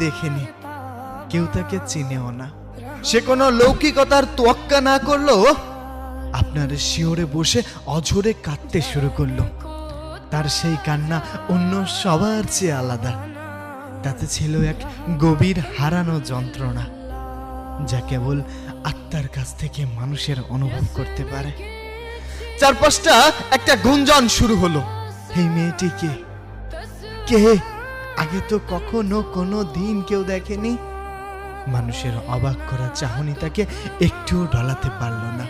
দেখেনি, কেউ তাকে চিনেও না। সে কোনো লৌকিকতার তোয়াক্কা না করলেও আপনার শিওরে বসে অঝরে কাঁদতে শুরু করলো। তার সেই কান্না অন্য সবার চেয়ে আলাদা। তাতে ছিল এক গভীর হারানো যন্ত্রণা, যা কেবল আত্মার কাছ থেকে মানুষের অনুভব করতে পারে। চারপাশটা একটা গুঞ্জন শুরু হলো। এই মেয়েটি কে? কে? আগে তো কখনো কোনো দিন কেউ দেখেনি। মানুষের অবাক করা চাহনি তাকে একটুও ঢলাতে পারল না।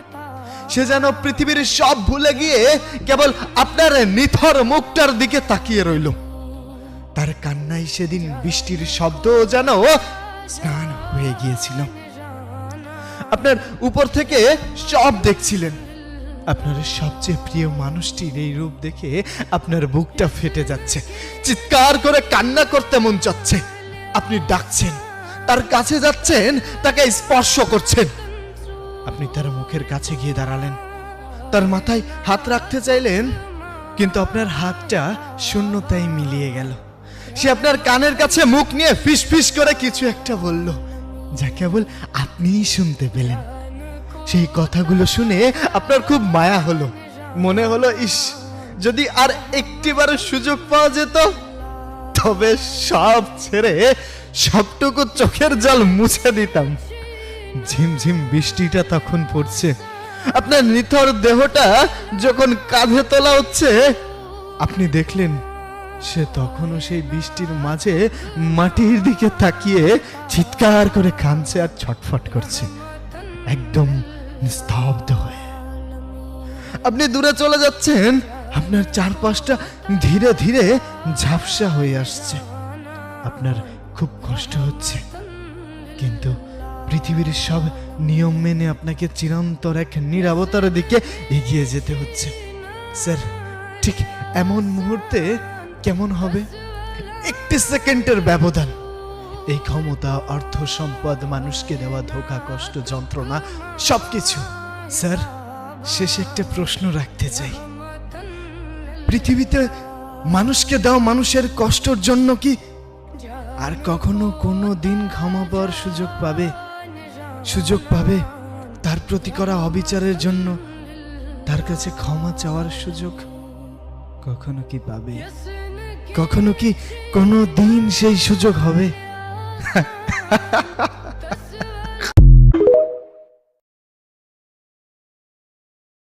সে যেন পৃথিবীর সব ভুলে গিয়ে কেবল আপনার নিথর মুখটার দিকে তাকিয়ে রইল। তার কান্নায় সেদিন বৃষ্টির শব্দ যেন স্নান হয়ে গিয়েছিল। আপনার উপর থেকে সব দেখছিলেন। আপনার সবচেয়ে প্রিয় মানুষটির এই রূপ দেখে আপনার বুকটা ফেটে যাচ্ছে। চিৎকার করে কান্না করতে মন চাচ্ছে। আপনি ডাকছেন, তার কাছে যাচ্ছেন, তাকে স্পর্শ করছেন। আপনি তার মুখের কাছে গিয়ে দাঁড়ালেন, তার মাথায় হাত রাখতে চাইলেন, কিন্তু আপনার হাতটা শূন্যতায় মিলিয়ে গেল। সে আপনার কানের কাছে মুখ নিয়ে ফিস ফিস করে কিছু একটা বলল, যা কেবল আপনিই শুনতে পেলেন। সেই কথাগুলো শুনে আপনার খুব মায়া হলো। মনে হলো, ইস, যদি আর একটিবারের সুযোগ পাওয়া যেত, তবে সব ছেড়ে সবটুকু চোখের জল মুছে দিতাম। ঝিমঝিম বৃষ্টিটা তখন পড়ছে। আপনার নিথর দেহটা যখন কাঁধে তোলা হচ্ছে, আপনি দেখলেন সে তখনও সেই বৃষ্টির মাঝে মাটির দিকে তাকিয়ে চিৎকার করে কাঁদছে আর ছটফট করছে, একদম স্তব্ধ হয়ে। আপনি দূরে চলে যাচ্ছেন। আপনার চারপাশটা ধীরে ধীরে ঝাপসা হয়ে আসছে। আপনার খুব কষ্ট হচ্ছে, কিন্তু পৃথিবীর সব নিয়ম মেনে আপনাকে চিরন্তর এক নীরবতার দিকে এগিয়ে যেতে হচ্ছে। স্যার, ঠিক এমন মুহূর্তে কেমন হবে? একটি সেকেন্ডের ব্যবধান। এই ক্ষমতা, অর্থ, সম্পদ, মানুষকে দেওয়া ধোঁকা, কষ্ট, যন্ত্রণা, সবকিছু। স্যার, শেষে একটা প্রশ্ন রাখতে চাই। পৃথিবীতে মানুষকে দেওয়া মানুষের কষ্টের জন্য কি আর কখনো কোনো দিন ক্ষমা পাওয়ার সুযোগ পাবে? তার প্রতি করা অবিচারের জন্য তার কাছে ক্ষমা চাওয়ার সুযোগ কখনো কি পাবে? কখনো কি কোনো দিন সেই সুযোগ হবে?